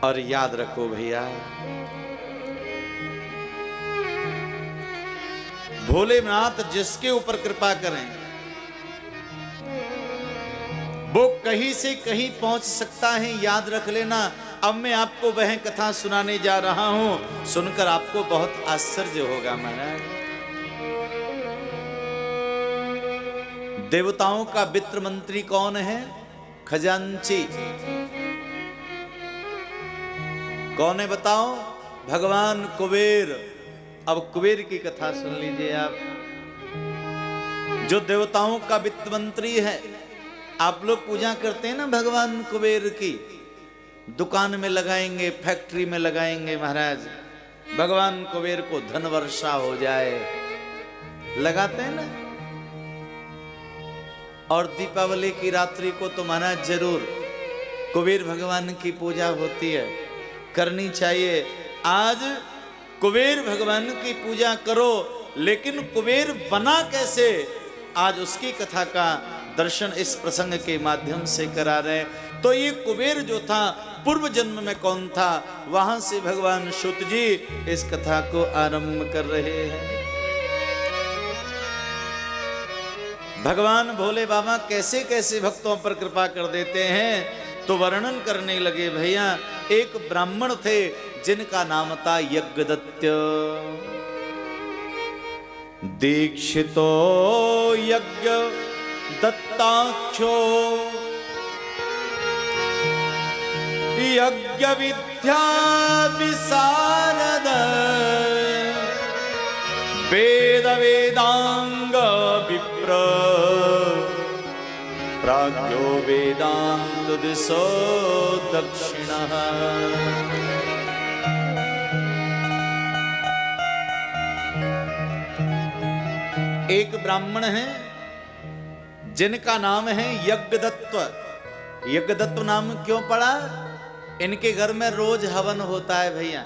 और याद रखो भैया, भोलेनाथ जिसके ऊपर कृपा करें वो कहीं से कहीं पहुंच सकता है, याद रख लेना। अब मैं आपको वह कथा सुनाने जा रहा हूं, सुनकर आपको बहुत आश्चर्य होगा महाराज। देवताओं का वित्त मंत्री कौन है? खजांची। कौन है बताओ? भगवान कुबेर। अब कुबेर की कथा सुन लीजिए आप, जो देवताओं का वित्त मंत्री है। आप लोग पूजा करते हैं ना भगवान कुबेर की, दुकान में लगाएंगे, फैक्ट्री में लगाएंगे महाराज, भगवान कुबेर को धन वर्षा हो जाए, लगाते हैं ना। और दीपावली की रात्रि को तो महाराज जरूर कुबेर भगवान की पूजा होती है, करनी चाहिए। आज कुबेर भगवान की पूजा करो, लेकिन कुबेर बना कैसे, आज उसकी कथा का दर्शन इस प्रसंग के माध्यम से करा रहे। तो ये कुबेर जो था पूर्व जन्म में कौन था, वहां से भगवान सूत जी इस कथा को आरंभ कर रहे हैं। भगवान भोले बाबा कैसे कैसे भक्तों पर कृपा कर देते हैं, तो वर्णन करने लगे भैया। एक ब्राह्मण थे जिनका नाम था यज्ञदत्त। दीक्षितो यज्ञ दत्ताक्षो यज्ञ विद्या विशारद वेद वेदांग विप्र प्राज्ञो वेदांत दिशो दक्षिणः। एक ब्राह्मण है जिनका नाम है यज्ञदत्त। यज्ञदत्त नाम क्यों पड़ा? इनके घर में रोज हवन होता है भैया।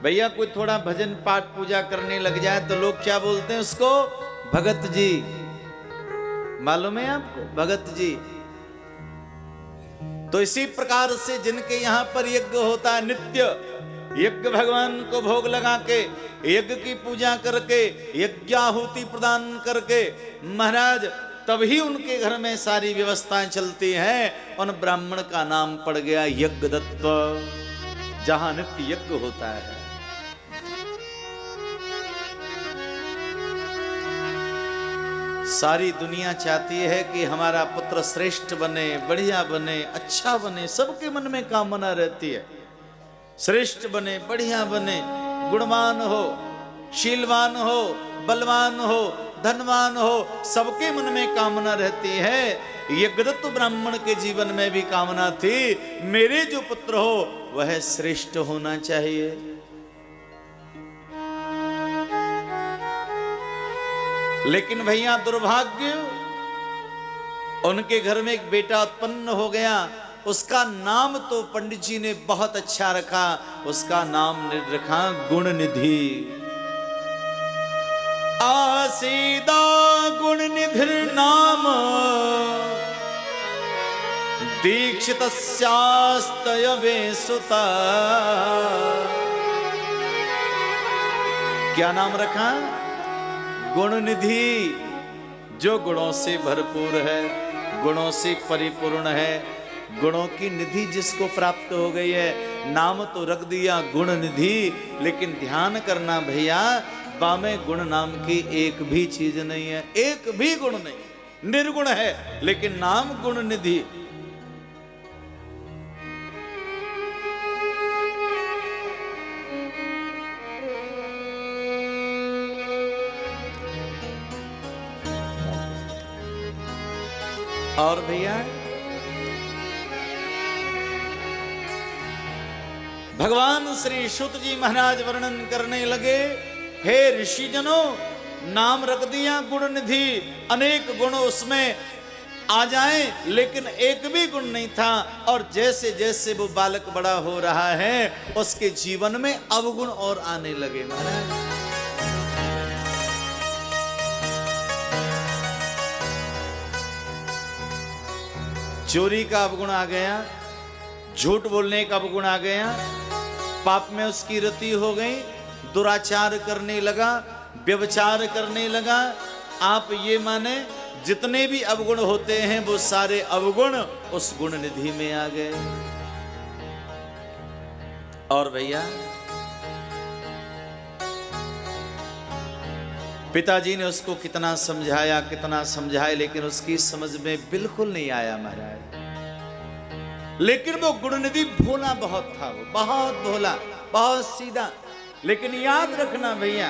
भैया कोई थोड़ा भजन पाठ पूजा करने लग जाए तो लोग क्या बोलते हैं उसको? भगत जी। मालूम है आपको? भगत जी। तो इसी प्रकार से जिनके यहाँ पर यज्ञ होता है, नित्य यज्ञ, भगवान को भोग लगा के, यज्ञ की पूजा करके, यज्ञाहुति प्रदान करके महाराज, तभी उनके घर में सारी व्यवस्थाएं चलती हैं। उन ब्राह्मण का नाम पड़ गया यज्ञदत्त, जहां नित्य यज्ञ होता है। सारी दुनिया चाहती है कि हमारा पुत्र श्रेष्ठ बने, बढ़िया बने, अच्छा बने, सबके मन में कामना रहती है। श्रेष्ठ बने, बढ़िया बने, गुणवान हो, शीलवान हो, बलवान हो, धनवान हो, सबके मन में कामना रहती है। यज्ञदत्त ब्राह्मण के जीवन में भी कामना थी, मेरे जो पुत्र हो वह श्रेष्ठ होना चाहिए। लेकिन भैया दुर्भाग्य, उनके घर में एक बेटा उत्पन्न हो गया। उसका नाम तो पंडित जी ने बहुत अच्छा रखा, उसका नाम रखा गुणनिधि। आसीदा गुणनिधिर नाम दीक्षितस्यास्तयवे सुता। क्या नाम रखा? गुणनिधि, जो गुणों से भरपूर है, गुणों से परिपूर्ण है, गुणों की निधि जिसको प्राप्त हो गई है। नाम तो रख दिया गुणनिधि, लेकिन ध्यान करना भैया, बामे गुण नाम की एक भी चीज नहीं है, एक भी गुण नहीं, निर्गुण है, लेकिन नाम गुणनिधि। और भैया भगवान श्री सूत जी महाराज वर्णन करने लगे, हे ऋषि जनों, नाम रख दिया गुणनिधि, अनेक गुण उसमें आ जाए, लेकिन एक भी गुण नहीं था। और जैसे जैसे वो बालक बड़ा हो रहा है, उसके जीवन में अवगुण और आने लगे महाराज। चोरी का अवगुण आ गया, झूठ बोलने का अवगुण आ गया, पाप में उसकी रति हो गई, दुराचार करने लगा, व्यभिचार करने लगा। आप ये माने जितने भी अवगुण होते हैं वो सारे अवगुण उस गुण निधि में आ गए। और भैया पिताजी ने उसको कितना समझाया, लेकिन उसकी समझ में बिल्कुल नहीं आया महाराज। लेकिन वो गुणनिधि भोला बहुत था, वो बहुत भोला, बहुत सीधा। लेकिन याद रखना भैया,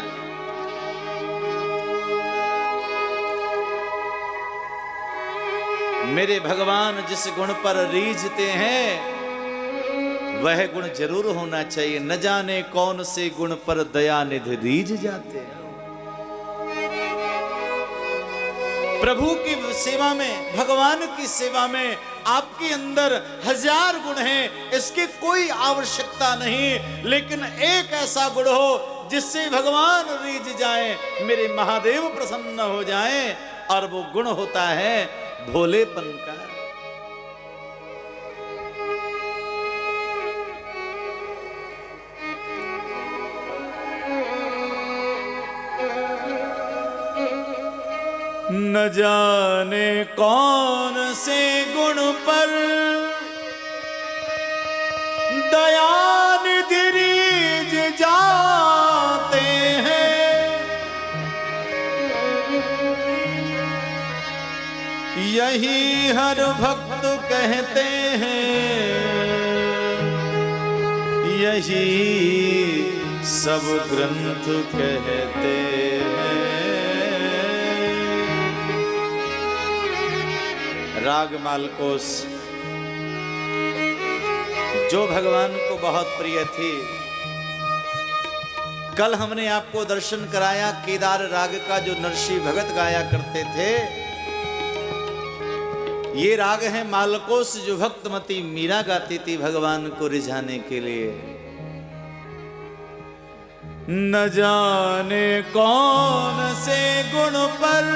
मेरे भगवान जिस गुण पर रीझते हैं वह गुण जरूर होना चाहिए। न जाने कौन से गुण पर दयानिधि रीझ जाते हैं। प्रभु की सेवा में, भगवान की सेवा में आपके अंदर 1000 गुण हैं, इसकी कोई आवश्यकता नहीं, लेकिन एक ऐसा गुण हो जिससे भगवान रीझ जाए, मेरे महादेव प्रसन्न हो जाए, और वो गुण होता है भोलेपन का। न जाने कौन से गुण पर दयानिधि रीझ जाते हैं, यही हर भक्त कहते हैं, यही सब ग्रंथ कहते हैं। राग मालकोस जो भगवान को बहुत प्रिय थी, कल हमने आपको दर्शन कराया केदार राग का, जो नरसी भगत गाया करते थे। ये राग है मालकोस, जो भक्तमती मीरा गाती थी भगवान को रिझाने के लिए। न जाने कौन से गुण पर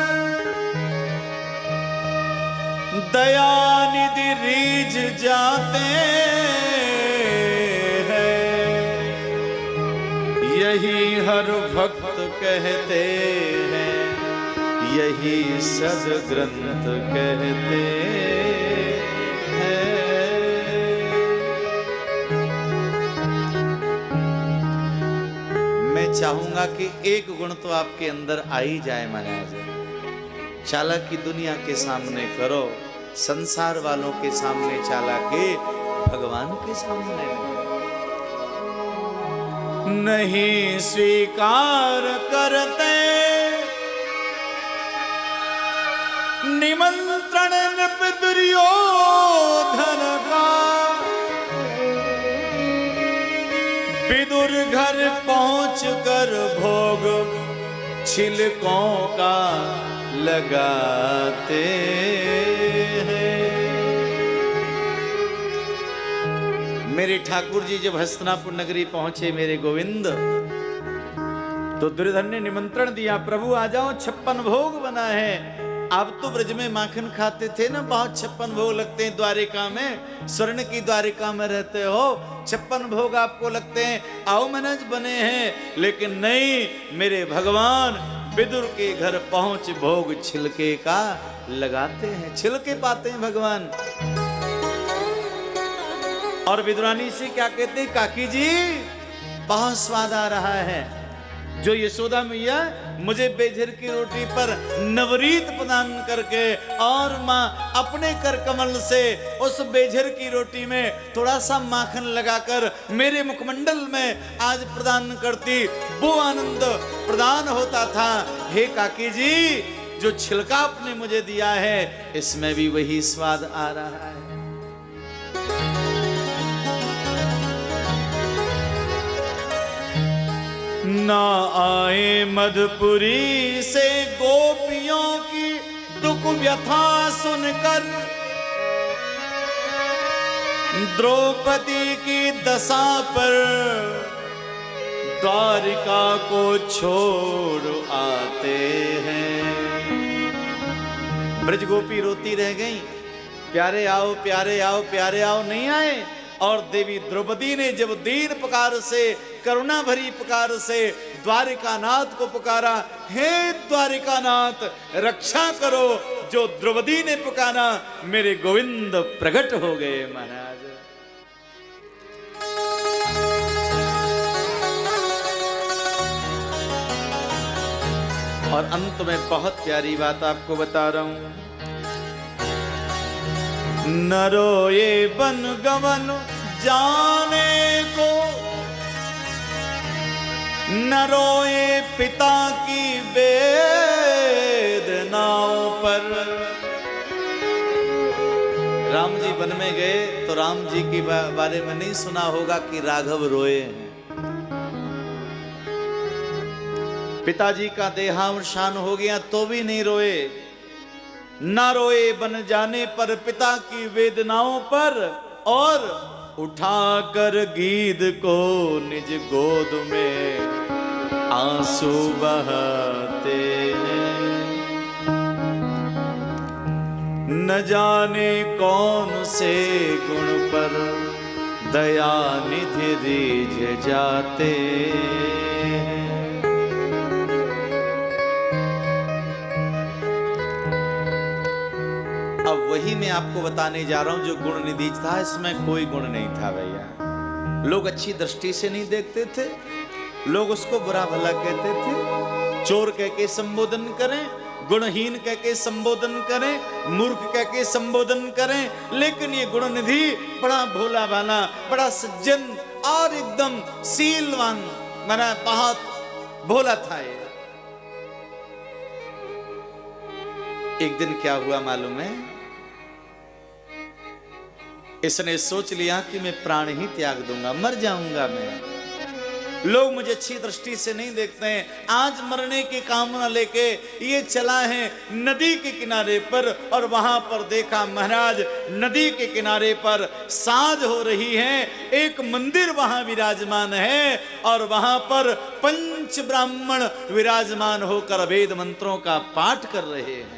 दयानिधि रीझ जाते हैं, यही हर भक्त कहते हैं, यही सदग्रंथ कहते हैं। मैं चाहूंगा कि एक गुण तो आपके अंदर आ ही जाए महाराज। चालाकी दुनिया के सामने करो, संसार वालों के सामने चालाकी, भगवान के सामने नहीं स्वीकार करते निमंत्रण नृप दुर्योधन का। विदुर घर पहुंच कर भोग छिलकों का लगाते हैं। मेरे ठाकुर जी जब हस्तिनापुर नगरी पहुंचे मेरे गोविंद, तो दुर्योधन ने निमंत्रण दिया, प्रभु आ जाओ, 56 भोग बना है। आप तो ब्रज में माखन खाते थे ना, बहुत 56 भोग लगते हैं द्वारिका में, स्वर्ण की द्वारिका में रहते हो, 56 भोग आपको लगते हैं, आओ मनज बने हैं। लेकिन नहीं, मेरे भगवान विदुर के घर पहुंच भोग छिलके का लगाते हैं, छिलके पाते हैं भगवान। और विदुरानी से क्या कहते हैं, काकी जी बहुत स्वाद आ रहा है। जो यशोदा मैया मुझे बेझर की रोटी पर नवरीत प्रदान करके और माँ अपने कर कमल से उस बेझर की रोटी में थोड़ा सा माखन लगाकर मेरे मुखमंडल में आज प्रदान करती, वो आनंद प्रदान होता था। हे काकी जी, जो छिलका आपने मुझे दिया है इसमें भी वही स्वाद आ रहा है। ना आए मधुपुरी से गोपियों की दुख व्यथा सुनकर, द्रौपदी की दशा पर द्वारिका को छोड़ आते हैं। ब्रज गोपी रोती रह गई, प्यारे आओ प्यारे आओ प्यारे आओ, नहीं आए। और देवी द्रौपदी ने जब दीन पुकार से, करुणा भरी पुकार से द्वारिकानाथ को पुकारा, हे द्वारिकानाथ रक्षा करो, जो द्रौपदी ने पुकारा मेरे गोविंद प्रकट हो गए महाराज। और अंत में बहुत प्यारी बात आपको बता रहा हूं, न रोए बन गवन जाने को, न रोए पिता की वेदनाओं पर। राम जी वन में गए तो राम जी के बारे में नहीं सुना होगा कि राघव रोए हैं। पिताजी का देहावसान हो गया तो भी नहीं रोए। ना रोए बन जाने पर पिता की वेदनाओं पर, और उठाकर गीद को निज गोद में आंसू बहाते हैं। न जाने कौन से गुण पर दया निधि रीझ जाते हैं। अब वही मैं आपको बताने जा रहा हूं जो गुण निधि था, इसमें कोई गुण नहीं था भैया। लोग अच्छी दृष्टि से नहीं देखते थे, लोग उसको बुरा भला कहते थे। चोर कह के संबोधन करें, गुणहीन कह के संबोधन करें, मूर्ख कह के संबोधन करें, लेकिन ये गुण निधि बड़ा भोला भाला, बड़ा सज्जन और एकदम शीलवान, माना बहुत भोला था ये। एक दिन क्या हुआ मालूम है, इसने सोच लिया कि मैं प्राण ही त्याग दूंगा, मर जाऊंगा मैं। लोग मुझे अच्छी दृष्टि से नहीं देखते हैं। आज मरने की कामना लेके ये चला है नदी के किनारे पर, और वहां पर देखा महाराज नदी के किनारे पर साँझ हो रही है, एक मंदिर वहां विराजमान है, और वहां पर 5 ब्राह्मण विराजमान होकर वेद मंत्रों का पाठ कर रहे हैं।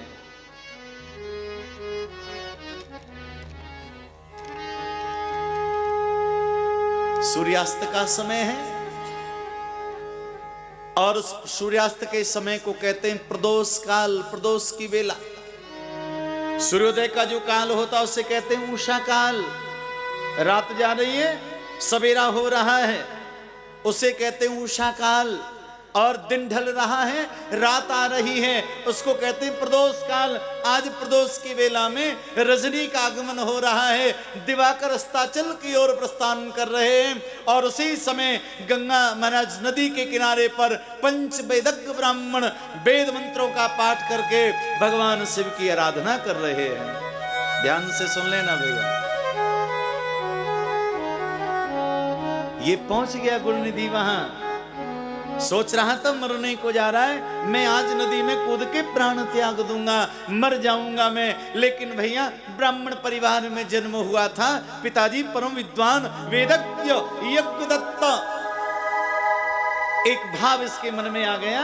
सूर्यास्त का समय है, और उस सूर्यास्त के समय को कहते हैं प्रदोष काल, प्रदोष की बेला। सूर्योदय का जो काल होता है उसे कहते हैं उषा काल। रात जा रही है, सवेरा हो रहा है, उसे कहते हैं उषा काल। और दिन ढल रहा है, रात आ रही है, उसको कहते हैं प्रदोष काल। आज प्रदोष की वेला में रजनी का आगमन हो रहा है, दिवाकर अस्ताचल की ओर प्रस्थान कर रहे हैं, और उसी समय गंगा महाराज नदी के किनारे पर 5 वेदज्ञ ब्राह्मण वेद मंत्रों का पाठ करके भगवान शिव की आराधना कर रहे हैं। ध्यान से सुन लेना भैया, ये पहुंच गया गुणनिधि वहां। सोच रहा था मरने को जा रहा है, मैं आज नदी में कूद के प्राण त्याग दूंगा, मर जाऊंगा मैं। लेकिन भैया ब्राह्मण परिवार में जन्म हुआ था, पिताजी परम विद्वान वेदज्ञ यज्ञदत्त। एक भाव इसके मन में आ गया,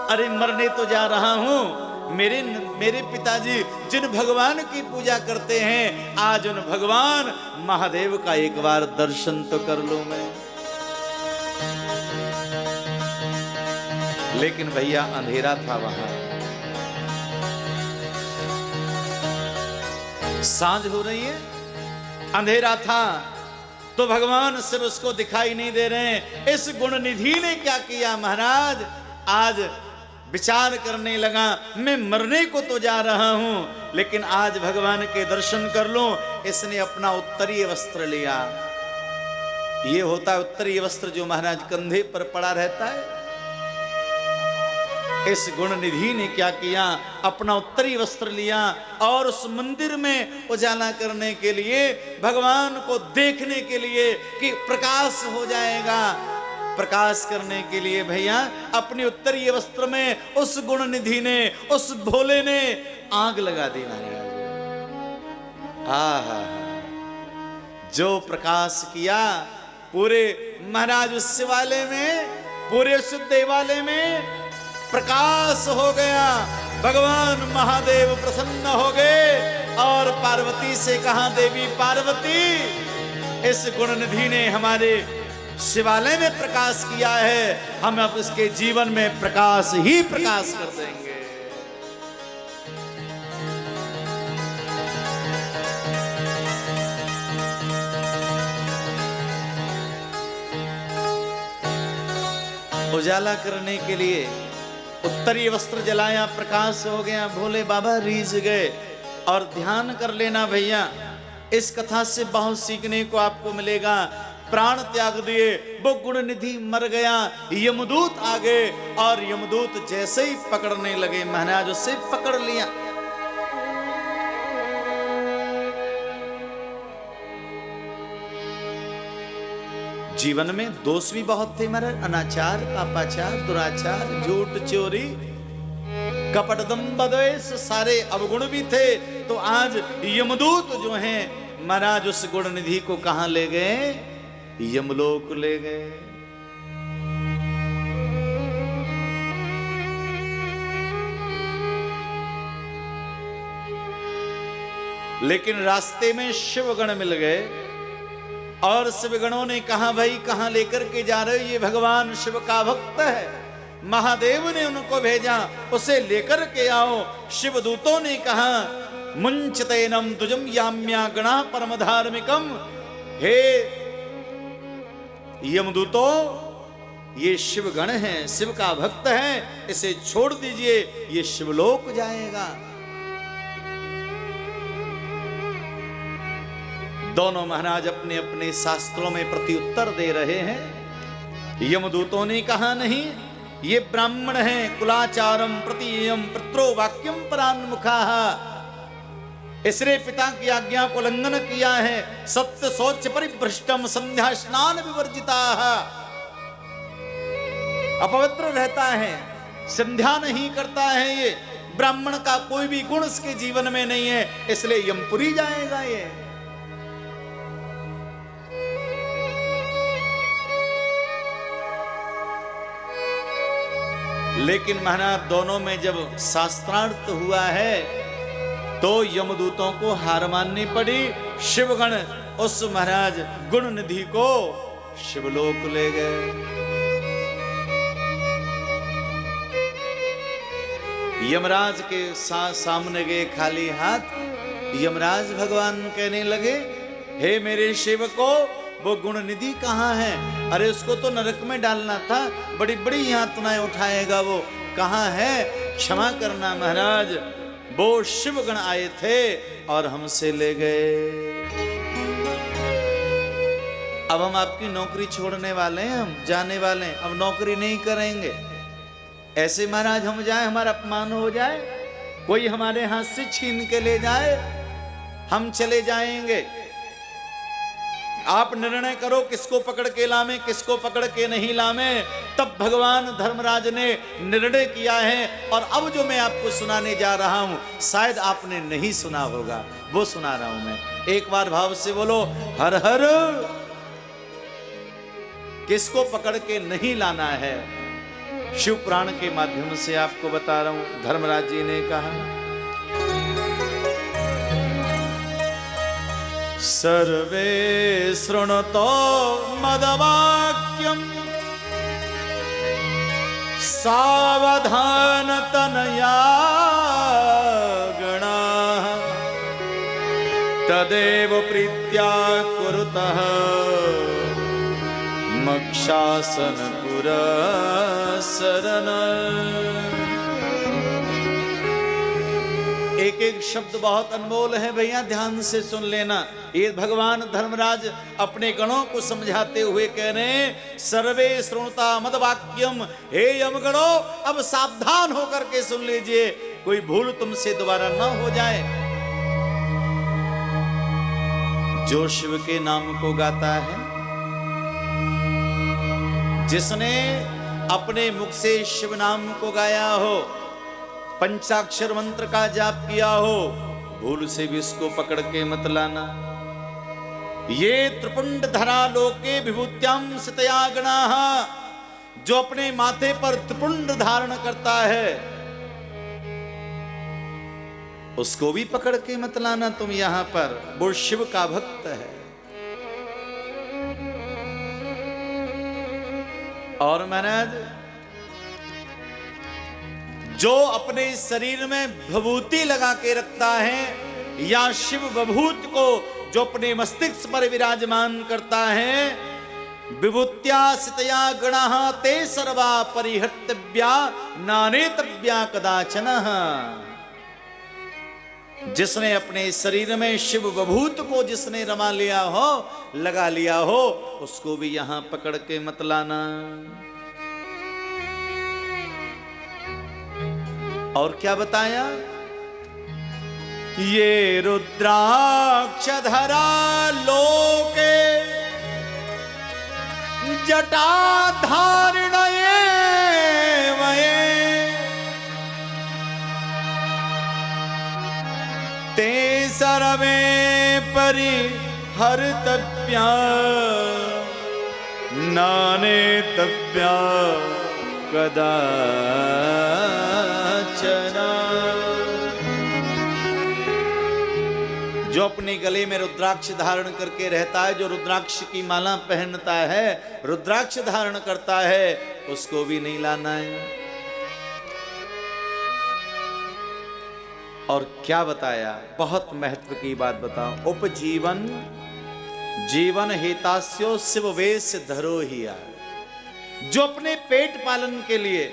अरे मरने तो जा रहा हूं, मेरे पिताजी जिन भगवान की पूजा करते हैं, आज उन भगवान महादेव का एक बार दर्शन तो कर लूं मैं। लेकिन भैया अंधेरा था वहां, सांझ हो रही है, अंधेरा था, तो भगवान सिर्फ उसको दिखाई नहीं दे रहे हैं। इस गुण निधि ने क्या किया महाराज, आज विचार करने लगा, मैं मरने को तो जा रहा हूं, लेकिन आज भगवान के दर्शन कर लूं। इसने अपना उत्तरीय वस्त्र लिया। ये होता है उत्तरीय वस्त्र जो महाराज कंधे पर पड़ा रहता है। इस गुण निधि ने क्या किया, अपना उत्तरी वस्त्र लिया, और उस मंदिर में उजाला करने के लिए, भगवान को देखने के लिए कि प्रकाश हो जाएगा, प्रकाश करने के लिए भैया अपनी उत्तरीय वस्त्र में उस गुण निधि ने, उस भोले ने आग लगा दी महाराज। आहा, जो प्रकाश किया पूरे महाराज उस शिवालय में, पूरे उस देवालय में प्रकाश हो गया। भगवान महादेव प्रसन्न हो गए और पार्वती से कहा, देवी पार्वती इस गुण निधि ने हमारे शिवालय में प्रकाश किया है, हम अब इसके जीवन में प्रकाश ही प्रकाश कर देंगे। उजाला करने के लिए उत्तरी वस्त्र जलाया, प्रकाश हो गया, भोले बाबा रीझ गए। और ध्यान कर लेना भैया, इस कथा से बहुत सीखने को आपको मिलेगा। प्राण त्याग दिए, वो गुण निधि मर गया, यमदूत आ गए और यमदूत जैसे ही पकड़ने लगे, महाराज उसे पकड़ लिया। जीवन में दोष भी बहुत थे महाराज, अनाचार, पापाचार, दुराचार, झूठ, चोरी, कपट, दंभ, द्वेष, सारे अवगुण भी थे। तो आज यमदूत जो हैं महाराज उस गुण निधि को कहां ले गए? यमलोक ले गए। लेकिन रास्ते में शिवगण मिल गए और शिवगणों ने कहा, भाई कहां लेकर के जा रहे हो? ये भगवान शिव का भक्त है, महादेव ने उनको भेजा, उसे लेकर के आओ। शिवदूतों ने कहा, मुंचतेनम तुजम याम्या गणा परम धार्मिकम। हे यमदूतों, ये शिवगण है, शिव का भक्त है, इसे छोड़ दीजिए, ये शिवलोक जाएगा। दोनों महाराज अपने अपने शास्त्रों में प्रत्युत्तर दे रहे हैं। यमदूतों ने कहा, नहीं, ये ब्राह्मण है, कुलाचारम प्रतीयम पित्रो वाक्यम परान्मुखा, इसने पिता की आज्ञा को उल्लंघन किया है। सत्य शौच परिभ्रष्टम संध्या स्नान विवर्जिता, अपवित्र रहता है, संध्या नहीं करता है। ये ब्राह्मण का कोई भी गुण इसके जीवन में नहीं है, इसलिए यमपुरी जाएगा ये। लेकिन महाराज दोनों में जब शास्त्रार्थ हुआ है तो यमदूतों को हार माननी पड़ी। शिवगण उस महाराज गुण निधि को शिवलोक ले गए। यमराज के सामने गए खाली हाथ। यमराज भगवान कहने लगे, हे मेरे सेवको, वो गुण निधि कहाँ है? अरे उसको तो नरक में डालना था, बड़ी बड़ी यातनाएं उठाएगा वो, कहाँ है? क्षमा करना महाराज, वो शिवगण आए थे और हमसे ले गए। अब हम आपकी नौकरी छोड़ने वाले हैं, हम जाने वाले हैं, अब नौकरी नहीं करेंगे। ऐसे महाराज हम जाए, हमारा अपमान हो जाए, कोई हमारे हाथ से छीन के ले जाए, हम चले जाएंगे। आप निर्णय करो किसको पकड़ के लामे, किसको पकड़ के नहीं लामे। तब भगवान धर्मराज ने निर्णय किया है और अब जो मैं आपको सुनाने जा रहा हूं शायद आपने नहीं सुना होगा, वो सुना रहा हूं मैं। एक बार भाव से बोलो, हर हर। किसको पकड़ के नहीं लाना है, शिव पुराण के माध्यम से आपको बता रहा हूं। धर्मराज जी ने कहा, सर्वे शृणुतो मदवाक्यम सावधान तनया गणाः तदेव प्रीत्या कुरुतः मक्षासन पुरस्सरन्। एक एक शब्द बहुत अनमोल है भैया, ध्यान से सुन लेना। ये भगवान धर्मराज अपने गणों को समझाते हुए कह रहे हैं, सर्वे श्रोता मद वाक्यम, हे यमगणों अब सावधान होकर के सुन लीजिए, कोई भूल तुमसे दोबारा न हो जाए। जो शिव के नाम को गाता है, जिसने अपने मुख से शिव नाम को गाया हो, पंचाक्षर मंत्र का जाप किया हो, भूल से भी इसको पकड़ के मत लाना। ये त्रिपुंड धरा लोके विभूत्याम सितया गणाः, जो अपने माथे पर त्रिपुंड धारण करता है उसको भी पकड़ के मत लाना तुम यहां पर, वो शिव का भक्त है। और महाराज जो अपने शरीर में विभूति लगा के रखता है या शिव विभूत को जो अपने मस्तिष्क पर विराजमान करता है, विभूत्या सितया गणः ते सर्वा परिहर्तव्या नानेतव्या कदाचन। जिसने अपने शरीर में शिव विभूत को जिसने रमा लिया हो, लगा लिया हो, उसको भी यहां पकड़ के मत लाना। और क्या बताया? ये रुद्राक्ष धरा लोके जटा धारणये वये ते सर्वे परिहर्तव्या नानेतव्या कदाचन। जो अपने गले में रुद्राक्ष धारण करके रहता है, जो रुद्राक्ष की माला पहनता है, रुद्राक्ष धारण करता है, उसको भी नहीं लाना है। और क्या बताया? बहुत महत्व की बात बताओ। उपजीवन जीवन हेतास्यो शिव वेश धरो हिया। जो अपने पेट पालन के लिए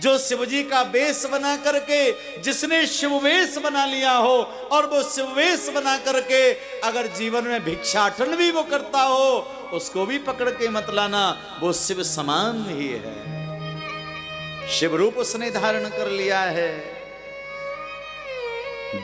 जो शिवजी का वेश बना करके जिसने शिव वेश बना लिया हो, और वो शिव वेश बना करके अगर जीवन में भिक्षाटन भी वो करता हो, उसको भी पकड़ के मत लाना, वो शिव समान ही है। शिव रूप उसने धारण कर लिया है।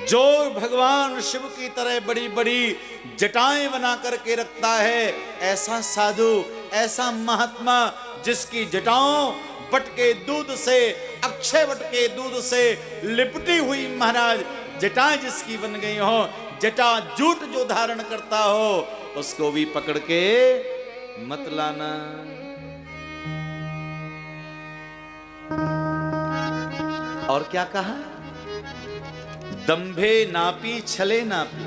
जो भगवान शिव की तरह बड़ी बड़ी जटाएं बना करके रखता है, ऐसा साधु, ऐसा महात्मा जिसकी जटाओं वट के दूध से, अक्षय वट के दूध से लिपटी हुई महाराज जटाएं जिसकी बन गई हो, जटा जूट जो धारण करता हो, उसको भी पकड़ के मत लाना। और क्या कहा? दंभे नापी छले नापी।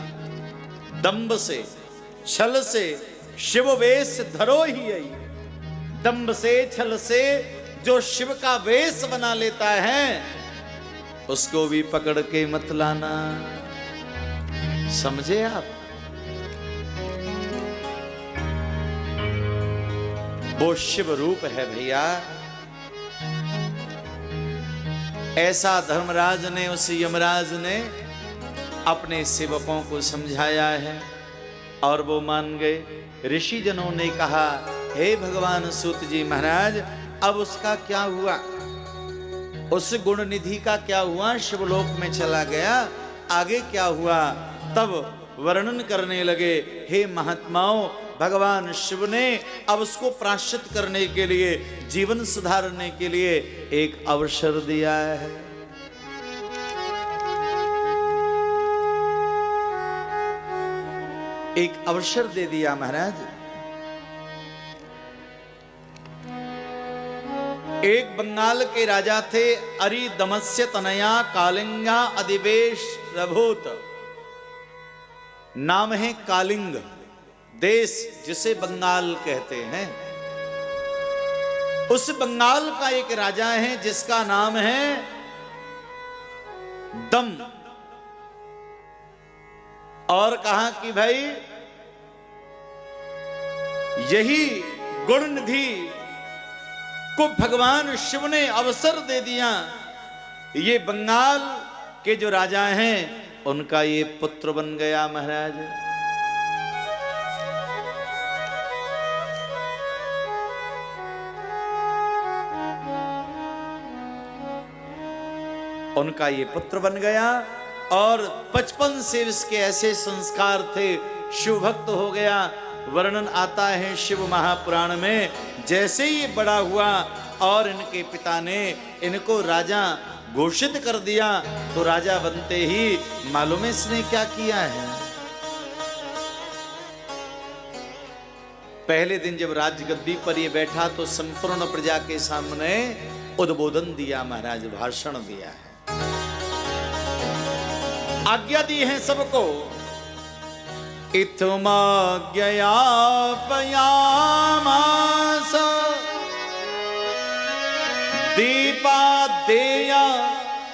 दंभ से, छल से शिव वेश धरो ही आई। दंभ से, छल से जो शिव का वेश बना लेता है, उसको भी पकड़ के मत लाना। समझे आप? वो शिव रूप है भैया। ऐसा धर्मराज ने, उस यमराज ने अपने सेवकों को समझाया है और वो मान गए। ऋषि जनों ने कहा, हे भगवान सूत जी महाराज, अब उसका क्या हुआ? उस गुण निधि का क्या हुआ? शिवलोक में चला गया, आगे क्या हुआ? तब वर्णन करने लगे, हे महात्माओं, भगवान शिव ने अब उसको प्रायश्चित करने के लिए, जीवन सुधारने के लिए एक अवसर दिया है। एक अवसर दे दिया महाराज। एक बंगाल के राजा थे, अरिदमस्य तनया कालिंगा अधिवेश रभूत। नाम है कालिंग, देश जिसे बंगाल कहते हैं। उस बंगाल का एक राजा है जिसका नाम है दम। और कहा कि भाई यही गुण निधि को भगवान शिव ने अवसर दे दिया। ये बंगाल के जो राजा हैं उनका ये पुत्र बन गया महाराज। उनका ये पुत्र बन गया और बचपन से इसके ऐसे संस्कार थे, शिव भक्त हो गया। वर्णन आता है शिव महापुराण में, जैसे ये बड़ा हुआ और इनके पिता ने इनको राजा घोषित कर दिया, तो राजा बनते ही मालूम है इसने क्या किया है? पहले दिन जब राजगद्दी पर ये बैठा तो संपूर्ण प्रजा के सामने उद्बोधन दिया महाराज, भाषण दिया है, आज्ञा दी है सबको। इत्थमाज्ञया पयामास दीपा देया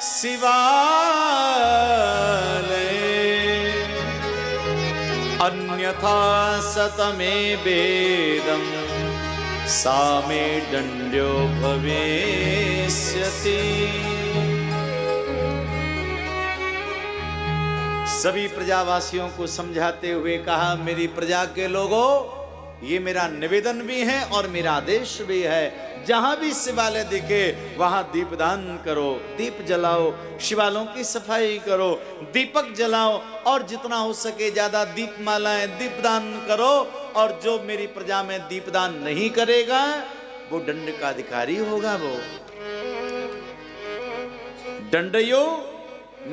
शिवालय अन्यथा सतमे वेदम सामे दंड्यो भविष्यति। सभी प्रजावासियों को समझाते हुए कहा, मेरी प्रजा के लोगों, ये मेरा निवेदन भी है और मेरा आदेश भी है, जहां भी शिवालय दिखे वहां दीपदान करो, दीप जलाओ, शिवालयों की सफाई करो, दीपक जलाओ और जितना हो सके ज्यादा दीपमालाएं दीपदान करो। और जो मेरी प्रजा में दीपदान नहीं करेगा वो दंड का अधिकारी होगा। वो दंडयो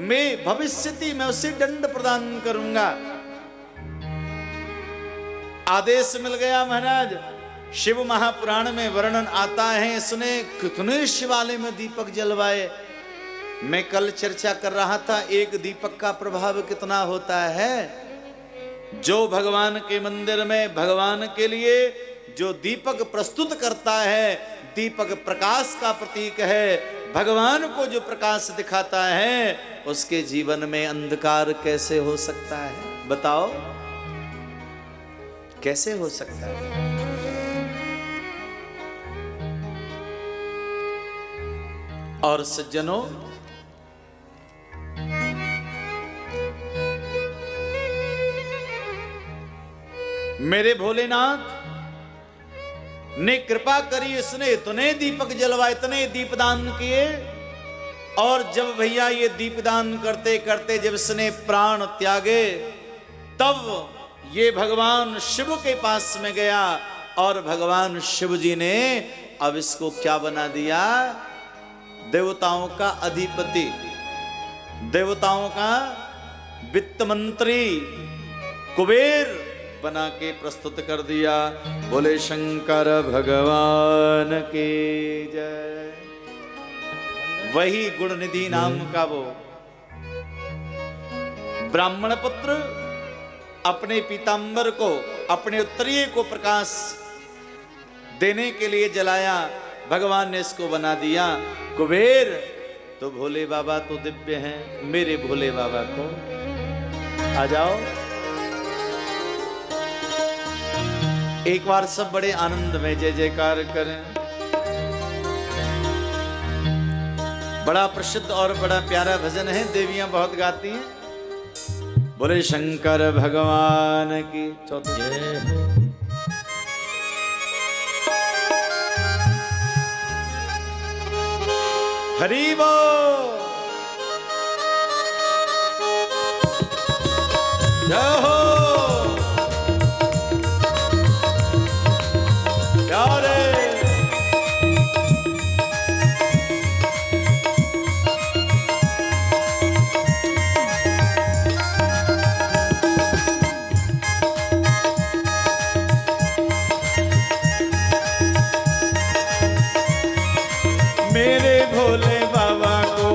में भविष्यति, मैं उसे दंड प्रदान करूंगा। आदेश मिल गया महाराज। शिव महापुराण में वर्णन आता है, इसने कितने शिवालय में दीपक जलवाए। मैं कल चर्चा कर रहा था, एक दीपक का प्रभाव कितना होता है। जो भगवान के मंदिर में भगवान के लिए जो दीपक प्रस्तुत करता है, दीपक प्रकाश का प्रतीक है, भगवान को जो प्रकाश दिखाता है, उसके जीवन में अंधकार कैसे हो सकता है? बताओ कैसे हो सकता है? और सज्जनों, मेरे भोलेनाथ ने कृपा करी, इसने इतने दीपक जलवाए, इतने दीपदान किए। और जब भैया ये दीपदान करते करते जब इसने प्राण त्यागे, तब ये भगवान शिव के पास में गया और भगवान शिव जी ने अब इसको क्या बना दिया? देवताओं का अधिपति, देवताओं का वित्त मंत्री, कुबेर बना के प्रस्तुत कर दिया। बोले शंकर भगवान की जय। वही गुणनिधि नाम का वो ब्राह्मण पुत्र अपने पीतांबर को, अपने उत्तरीय को प्रकाश देने के लिए जलाया। भगवान ने इसको बना दिया कुबेर। तो भोले बाबा तो दिव्य हैं, मेरे भोले बाबा को आ जाओ। एक बार सब बड़े आनंद में जय जयकार करें। बड़ा प्रसिद्ध और बड़ा प्यारा भजन है, देवियां बहुत गाती हैं। बोले शंकर भगवान की चौथी हरि बोल, जय हो प्यारे। मेरे भोले बाबा को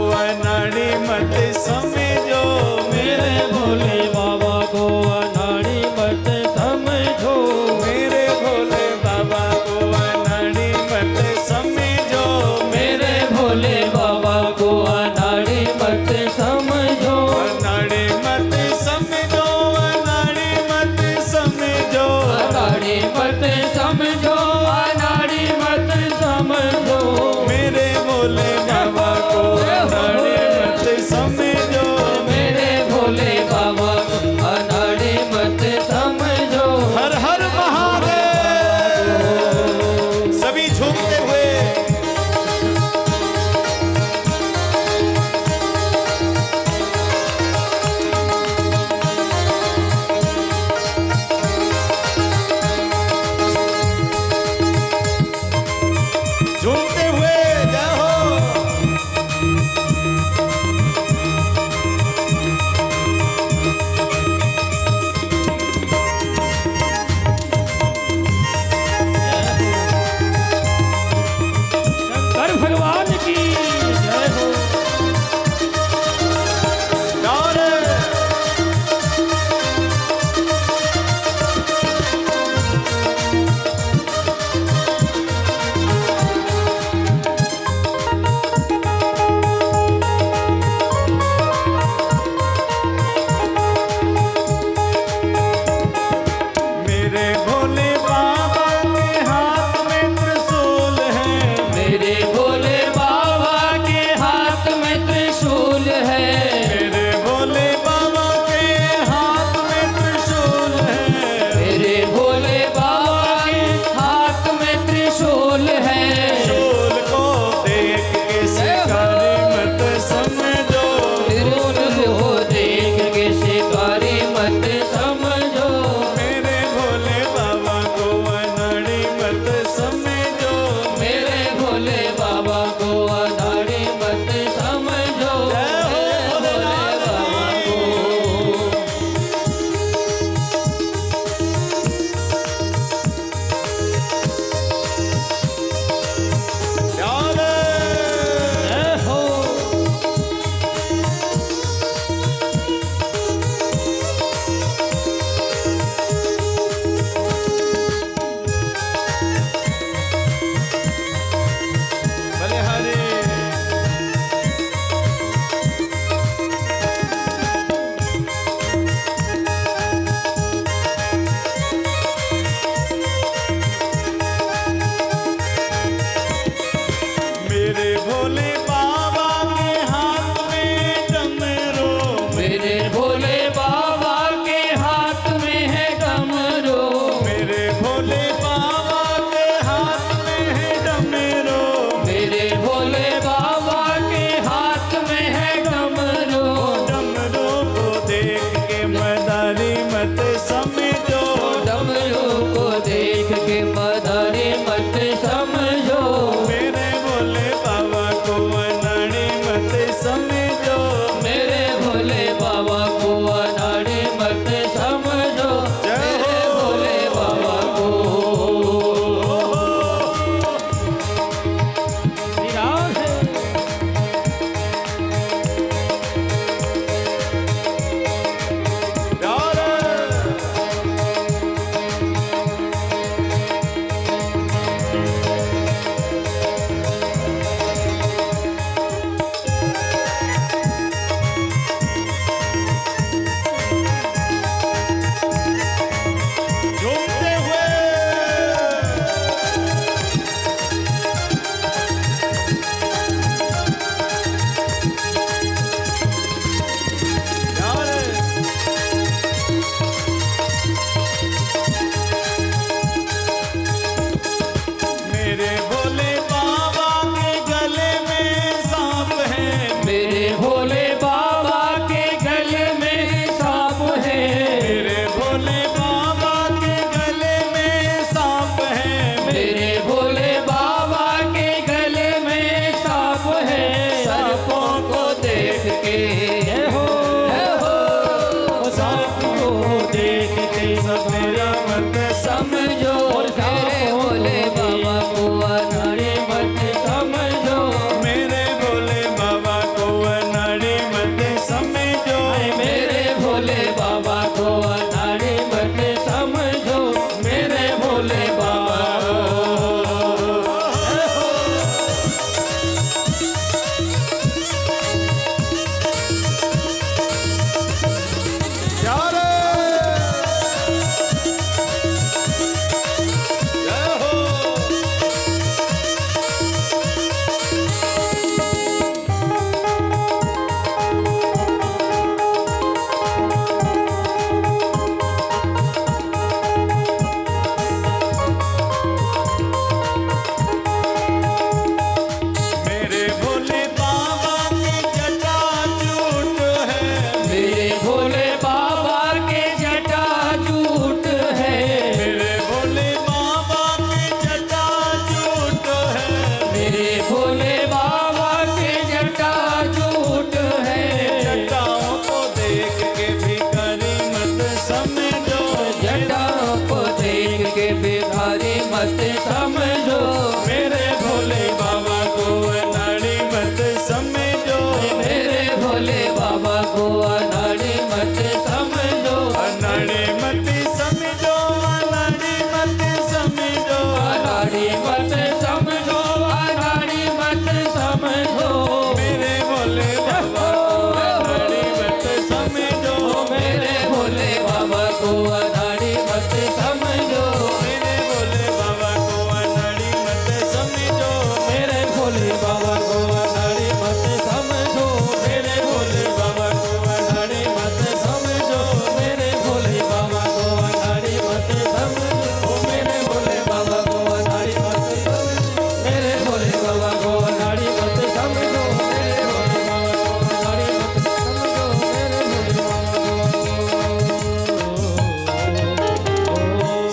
समझो, मेरे भोले बाबा को अनाड़ी मत समझो, मेरे भोले बाबा को अनाड़ी मत समझो, अनाड़ी मत समझो, अनाड़ी मत समझो, अनाड़ी मत समझो, अनाड़ी मत समझो, मेरे भोले बाबा को अनाड़ी मत समझो, मेरे भोले बाबा को अनाड़ी मत समझो, मेरे भोले बाबा को अनाड़ी मत समझो, मेरे भोले बाबा को अनाड़ी मत समझो, मेरे भोले बाबा को अनाड़ी मत समझो, मेरे भोले बाबा को अनाड़ी मत समझो, मेरे भोले बाबा को अनाड़ी मत समझो, मेरे भोले बाबा को अनाड़ी मत समझो, मेरे भोले बाबा को अनाड़ी मत समझो, मेरे भोले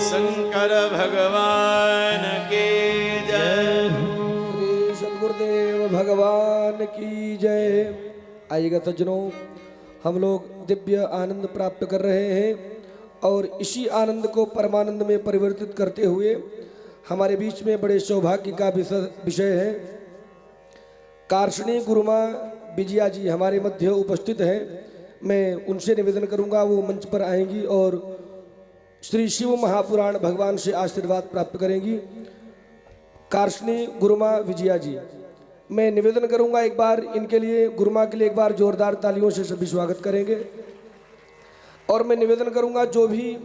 शंकर भगवान की जय। श्री सद्गुरुदेव भगवान की जय। आइएगा सज्जनों, हम लोग दिव्य आनंद प्राप्त कर रहे हैं और इसी आनंद को परमानंद में परिवर्तित करते हुए हमारे बीच में बड़े सौभाग्य का विषय है। कार्षणी गुरुमा विजया जी हमारे मध्य उपस्थित हैं। मैं उनसे निवेदन करूंगा, वो मंच पर आएंगी और श्री शिव महापुराण भगवान से आशीर्वाद प्राप्त करेंगी। कार्षणी गुरुमा विजया जी, मैं निवेदन करूंगा एक बार इनके लिए, गुरुमा के लिए एक बार जोरदार तालियों से सभी स्वागत करेंगे। और मैं निवेदन करूंगा जो भी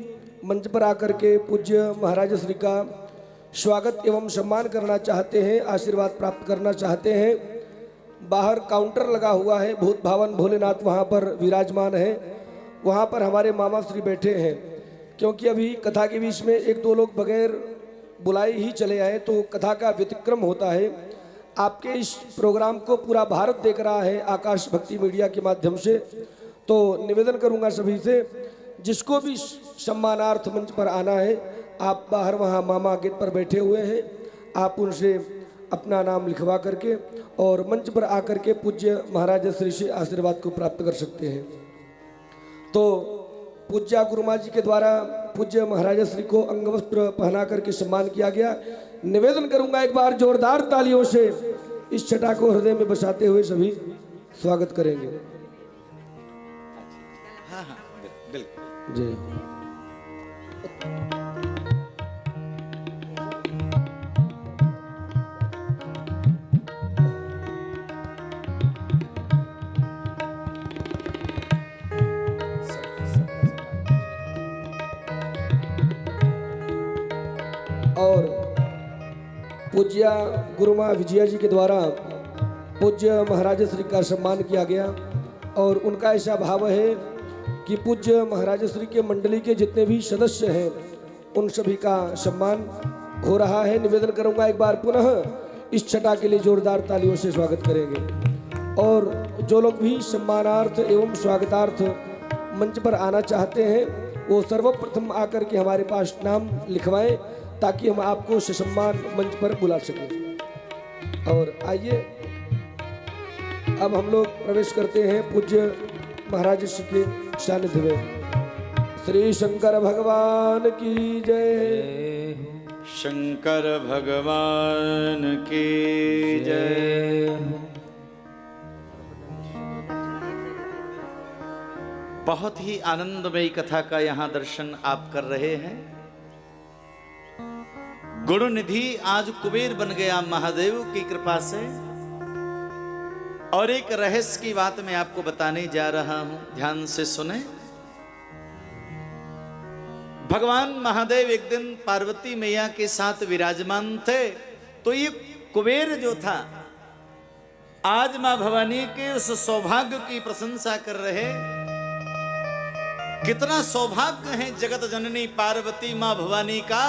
मंच पर आकर के पूज्य महाराज श्री का स्वागत एवं सम्मान करना चाहते हैं, आशीर्वाद प्राप्त करना चाहते हैं, बाहर काउंटर लगा हुआ है, भूत भावन भोलेनाथ वहाँ पर विराजमान है, वहाँ पर हमारे मामा श्री बैठे हैं। क्योंकि अभी कथा के बीच में एक दो लोग बगैर बुलाए ही चले आए तो कथा का व्यतिक्रम होता है। आपके इस प्रोग्राम को पूरा भारत देख रहा है आकाश भक्ति मीडिया के माध्यम से, तो निवेदन करूंगा सभी से, जिसको भी सम्मानार्थ मंच पर आना है, आप बाहर वहाँ मामा गेट पर बैठे हुए हैं, आप उनसे अपना नाम लिखवा करके और मंच पर आकर के पूज्य महाराज श्री से आशीर्वाद को प्राप्त कर सकते हैं। तो पूज्य गुरुमा जी के द्वारा पूज्य महाराज श्री को अंगवस्त्र पहना करके सम्मान किया गया। निवेदन करूंगा एक बार जोरदार तालियों से इस छटा को हृदय में बसाते हुए सभी स्वागत करेंगे। हाँ हाँ बिल्कुल। जय। और पूज्य गुरुमा विजया जी के द्वारा पूज्य महाराज श्री का सम्मान किया गया और उनका ऐसा भाव है कि पूज्य महाराज श्री के मंडली के जितने भी सदस्य हैं उन सभी का सम्मान हो रहा है। निवेदन करूंगा एक बार पुनः इस छटा के लिए जोरदार तालियों से स्वागत करेंगे। और जो लोग भी सम्मानार्थ एवं स्वागतार्थ मंच पर आना चाहते हैं वो सर्वप्रथम आकर के हमारे पास नाम लिखवाएं ताकि हम आपको ससम्मान मंच पर बुला सकें। और आइए अब हम लोग प्रवेश करते हैं पूज्य महाराज श्री के सानिध्य में। श्री शंकर भगवान की जय। शंकर भगवान की जय। बहुत ही आनंदमयी कथा का यहाँ दर्शन आप कर रहे हैं। गुणनिधि आज कुबेर बन गया महादेव की कृपा से। और एक रहस्य की बात मैं आपको बताने जा रहा हूं, ध्यान से सुने। भगवान महादेव एक दिन पार्वती मैया के साथ विराजमान थे, तो ये कुबेर जो था आज मां भवानी के उस सौभाग्य की प्रशंसा कर रहे। कितना सौभाग्य है जगत जननी पार्वती मां भवानी का,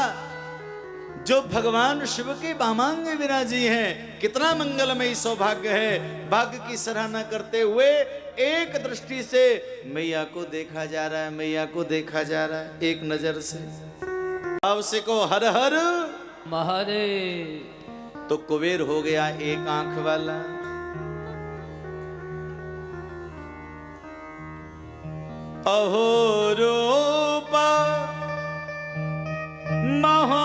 जो भगवान शिव के वामांग विराजी हैं। कितना मंगलमयी सौभाग्य है। भाग्य की सराहना करते हुए एक दृष्टि से मैया को देखा जा रहा है, मैया को देखा जा रहा है एक नजर से। भाव से को हर हर महादेव। तो कुबेर हो गया एक आंख वाला। अहो रूपा महो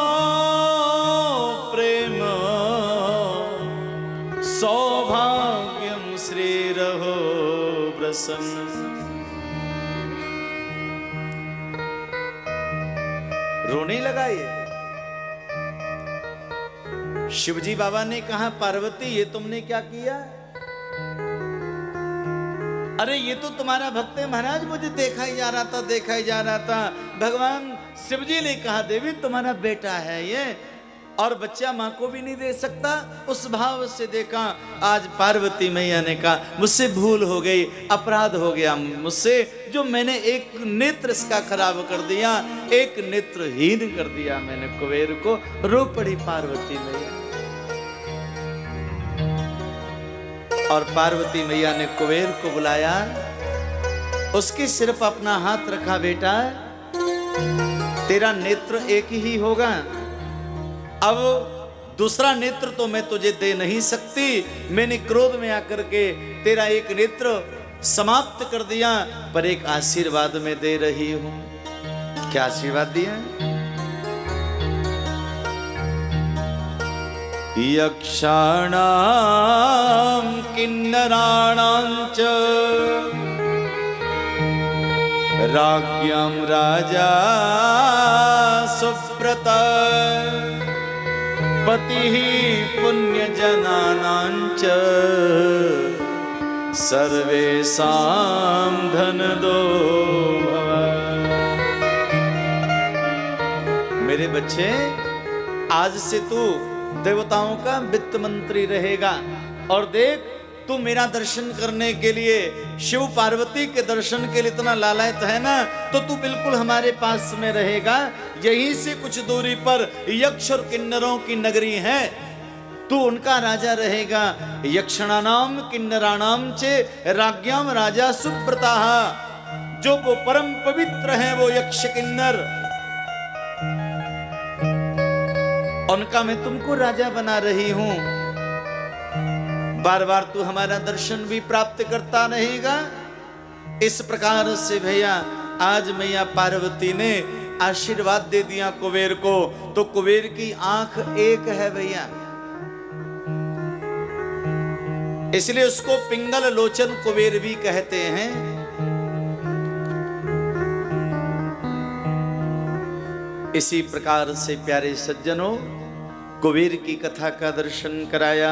प्रसन्न। रोने लगा ये। शिवजी बाबा ने कहा, पार्वती ये तुमने क्या किया? अरे ये तो तुम्हारा भक्त है महाराज, मुझे देखा ही जा रहा था। भगवान शिवजी ने कहा, देवी तुम्हारा बेटा है ये, और बच्चा माँ को भी नहीं दे सकता। उस भाव से देखा। आज पार्वती मैया ने कहा, मुझसे भूल हो गई, अपराध हो गया मुझसे, जो मैंने एक नेत्र इसका खराब कर दिया, एक नेत्रहीन कर दिया मैंने कुबेर को। रो पड़ी पार्वती मैया। और पार्वती मैया ने कुबेर को बुलाया, उसके सिर पर अपना हाथ रखा, बेटा तेरा नेत्र एक ही होगा, अब दूसरा नेत्र तो मैं तुझे दे नहीं सकती। मैंने क्रोध में आकर के तेरा एक नेत्र समाप्त कर दिया, पर एक आशीर्वाद में दे रही हूं। क्या आशीर्वाद दिया? यक्षाणां किन्नराणां च राज्ञां राजा सुव्रत पतिः पुण्यजनानां च सर्वेषां धनदो भव। मेरे बच्चे, आज से तू देवताओं का वित्त मंत्री रहेगा। और देख, तू मेरा दर्शन करने के लिए, शिव पार्वती के दर्शन के लिए इतना लालायत है ना, तो तू बिल्कुल हमारे पास में रहेगा। यहीं से कुछ दूरी पर यक्ष और किन्नरों की नगरी है, तू उनका राजा रहेगा। यक्षणानाम किन्नराणाम चे राज्ञाम राजा सुव्रता। जो वो परम पवित्र है वो यक्ष किन्नर, उनका मैं तुमको राजा बना रही हूं। बार बार तू हमारा दर्शन भी प्राप्त करता रहेगा। इस प्रकार से भैया आज मैया पार्वती ने आशीर्वाद दे दिया कुबेर को। तो कुबेर की आंख एक है भैया, इसलिए उसको पिंगल लोचन कुबेर भी कहते हैं। इसी प्रकार से प्यारे सज्जनों, कुबेर की कथा का दर्शन कराया।